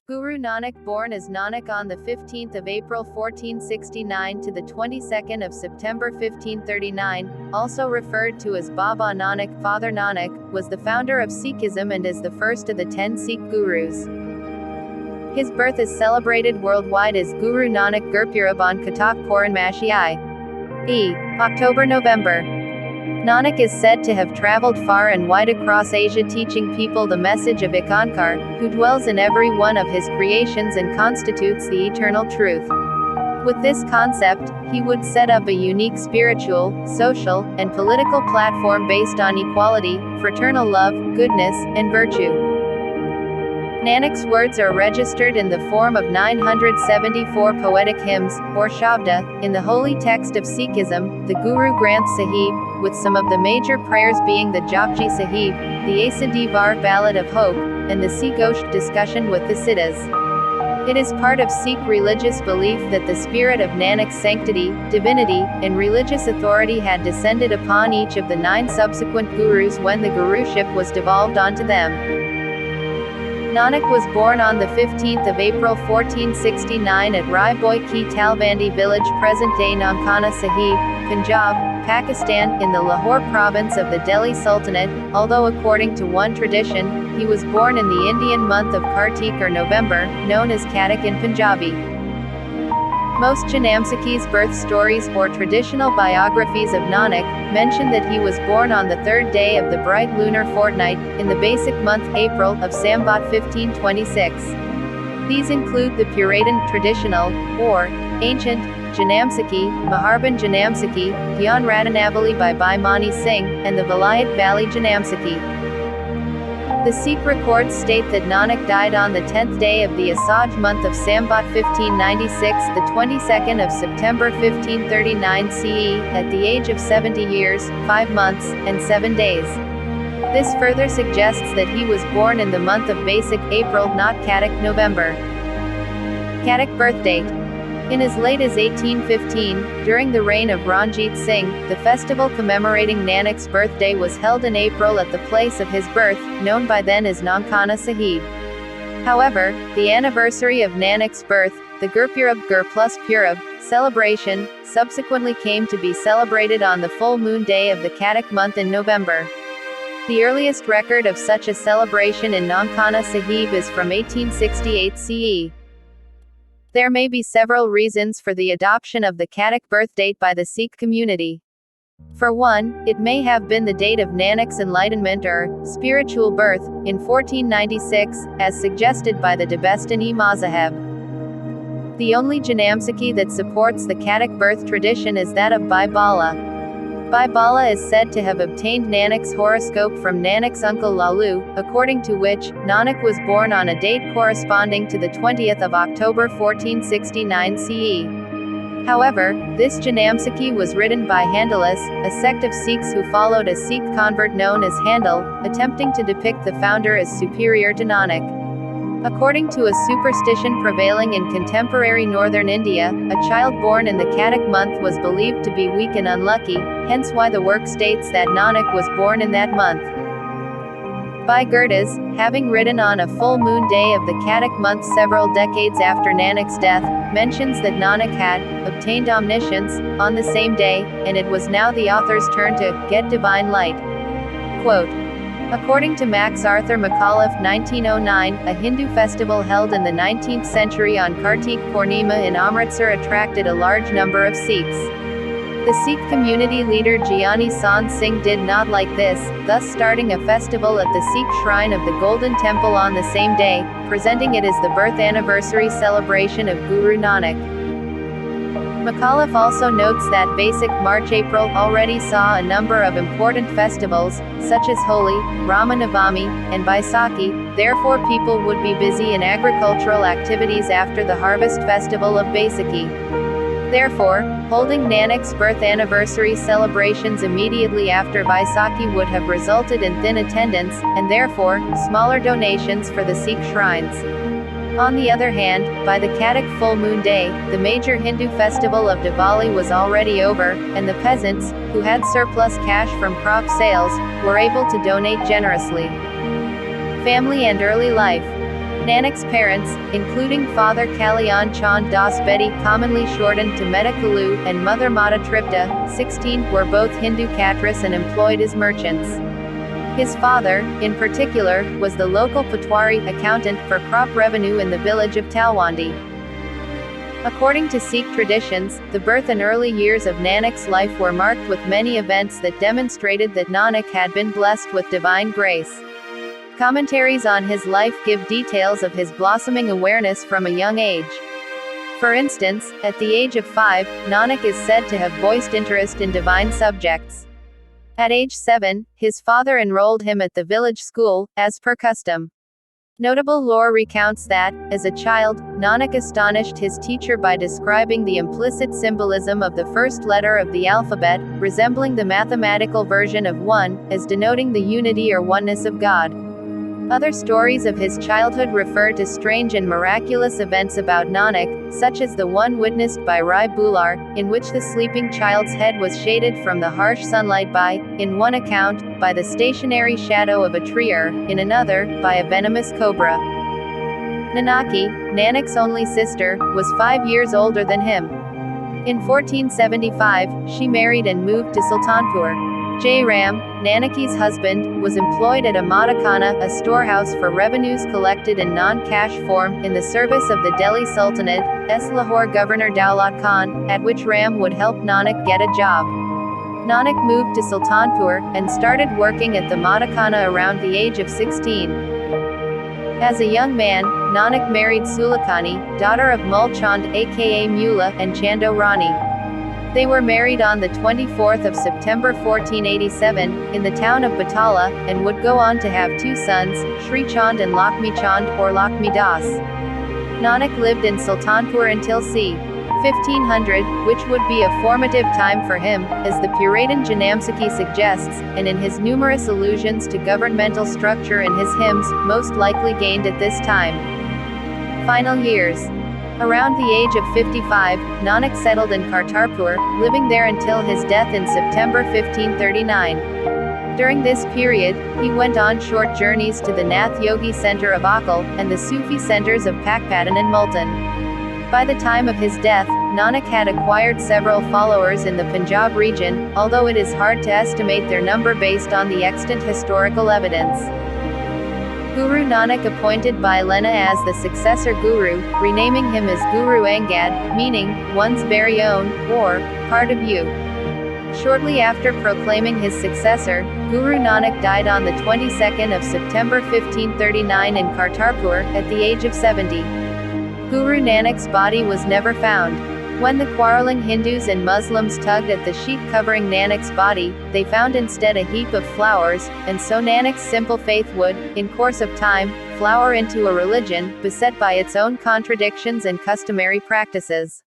Guru Nanak, born as Nanak on the 15th of April 1469 to the 22nd of September 1539, also referred to as Baba Nanak, Father Nanak, was the founder of Sikhism and is the first of the 10 Sikh Gurus. His birth is celebrated worldwide as Guru Nanak Gurpurab on Katak Purnamashi i. October-November. Nanak is said to have traveled far and wide across Asia teaching people the message of Ikankar, who dwells in every one of his creations and constitutes the eternal truth. With this concept, he would set up a unique spiritual, social, and political platform based on equality, fraternal love, goodness, and virtue. Nanak's words are registered in the form of 974 poetic hymns, or shabda, in the holy text of Sikhism, the Guru Granth Sahib, with some of the major prayers being the Japji Sahib, the Asa Di Var Ballad of Hope, and the Sikhosh discussion with the Siddhas. It is part of Sikh religious belief that the spirit of Nanak's sanctity, divinity, and religious authority had descended upon each of the 9 subsequent Gurus when the Guruship was devolved onto them. Nanak was born on the 15th of April 1469 at Rai Boi Ki Talvandi village present-day Nankana Sahib, Punjab, Pakistan, in the Lahore province of the Delhi Sultanate, although according to one tradition, he was born in the Indian month of Kartik or November, known as Katak in Punjabi. Most Janamsakhis' birth stories or traditional biographies of Nanak mention that he was born on the 3rd day of the bright lunar fortnight, in the basic month, April, of Samvat 1526. These include the Puritan traditional, or ancient, Janamsakhi, Maharban Janamsakhi, Gyan Ratanavali by Bhai Mani Singh, and the Vilayat Valley Janamsakhi. The Sikh records state that Nanak died on the 10th day of the Asaj month of Samvat 1596, the 22nd of September 1539 CE, at the age of 70 years, 5 months, and 7 days. This further suggests that he was born in the month of Basic, April, not Katak, November. Katak birth date. In as late as 1815, during the reign of Ranjit Singh, the festival commemorating Nanak's birthday was held in April at the place of his birth, known by then as Nankana Sahib. However, the anniversary of Nanak's birth, the Gurpurab Gur plus Purab celebration, subsequently came to be celebrated on the full moon day of the Katak month in November. The earliest record of such a celebration in Nankana Sahib is from 1868 CE. There may be several reasons for the adoption of the Katak birth date by the Sikh community. For one, it may have been the date of Nanak's enlightenment or spiritual birth, in 1496, as suggested by the Dabestani-Mazaheb. The only Janamsakhi that supports the Katak birth tradition is that of Bhai Bala. Bhai Bala is said to have obtained Nanak's horoscope from Nanak's uncle Lalu, according to which, Nanak was born on a date corresponding to the 20th of October 1469 CE. However, this Janamsakhi was written by Handalis, a sect of Sikhs who followed a Sikh convert known as Handal, attempting to depict the founder as superior to Nanak. According to a superstition prevailing in contemporary northern India, a child born in the Katak month was believed to be weak and unlucky, hence why the work states that Nanak was born in that month. Bhai Gurdas, having written on a full moon day of the Katak month several decades after Nanak's death, mentions that Nanak had obtained omniscience on the same day, and it was now the author's turn to get divine light. Quote, according to Max Arthur McAuliffe 1909, a Hindu festival held in the 19th century on Kartik Purnima in Amritsar attracted a large number of Sikhs. The Sikh community leader Giani Sant Singh did not like this, thus starting a festival at the Sikh shrine of the Golden Temple on the same day, presenting it as the birth anniversary celebration of Guru Nanak. McAuliffe also notes that basic March-April already saw a number of important festivals, such as Holi, Ramanavami, and Baisakhi, therefore people would be busy in agricultural activities after the harvest festival of Baisakhi. Therefore, holding Nanak's birth anniversary celebrations immediately after Baisakhi would have resulted in thin attendance, and therefore, smaller donations for the Sikh shrines. On the other hand, by the Katak full moon day, the major Hindu festival of Diwali was already over, and the peasants, who had surplus cash from crop sales, were able to donate generously. Family and early life. Nanak's parents, including Father Kalyan Chand Das Bedi, commonly shortened to Meta Kalu, and Mother Mata Tripta, 16, were both Hindu Katris and employed as merchants. His father, in particular, was the local Patwari accountant for crop revenue in the village of Talwandi. According to Sikh traditions, the birth and early years of Nanak's life were marked with many events that demonstrated that Nanak had been blessed with divine grace. Commentaries on his life give details of his blossoming awareness from a young age. For instance, at the age of 5, Nanak is said to have voiced interest in divine subjects. At age 7, his father enrolled him at the village school, as per custom. Notable lore recounts that, as a child, Nanak astonished his teacher by describing the implicit symbolism of the first letter of the alphabet, resembling the mathematical version of 1, as denoting the unity or oneness of God. Other stories of his childhood refer to strange and miraculous events about Nanak, such as the one witnessed by Rai Bular, in which the sleeping child's head was shaded from the harsh sunlight by, in one account, by the stationary shadow of a tree, or, in another, by a venomous cobra. Nanaki, Nanak's only sister, was 5 years older than him. In 1475, she married and moved to Sultanpur. Jai Ram, Nanaki's husband, was employed at a Matakhana, a storehouse for revenues collected in non-cash form, in the service of the Delhi Sultanate, Lahore Governor Daulat Khan, at which Ram would help Nanak get a job. Nanak moved to Sultanpur, and started working at the Matakhana around the age of 16. As a young man, Nanak married Sulakani, daughter of Mul Chand aka Mula, and Chando Rani. They were married on the 24th of September 1487, in the town of Batala, and would go on to have 2 sons, Sri Chand and Lakshmi Chand, or Lakshmi Das. Nanak lived in Sultanpur until c. 1500, which would be a formative time for him, as the Puritan Janamsakhi suggests, and in his numerous allusions to governmental structure in his hymns, most likely gained at this time. Final years. Around the age of 55, Nanak settled in Kartarpur, living there until his death in September 1539. During this period, he went on short journeys to the Nath Yogi center of Akal, and the Sufi centers of Pakpatan and Multan. By the time of his death, Nanak had acquired several followers in the Punjab region, although it is hard to estimate their number based on the extant historical evidence. Guru Nanak appointed Bhai Lena as the successor Guru, renaming him as Guru Angad, meaning, one's very own, or, part of you. Shortly after proclaiming his successor, Guru Nanak died on the 22nd of September 1539 in Kartarpur, at the age of 70. Guru Nanak's body was never found. When the quarreling Hindus and Muslims tugged at the sheet covering Nanak's body, they found instead a heap of flowers, and so Nanak's simple faith would, in course of time, flower into a religion, beset by its own contradictions and customary practices.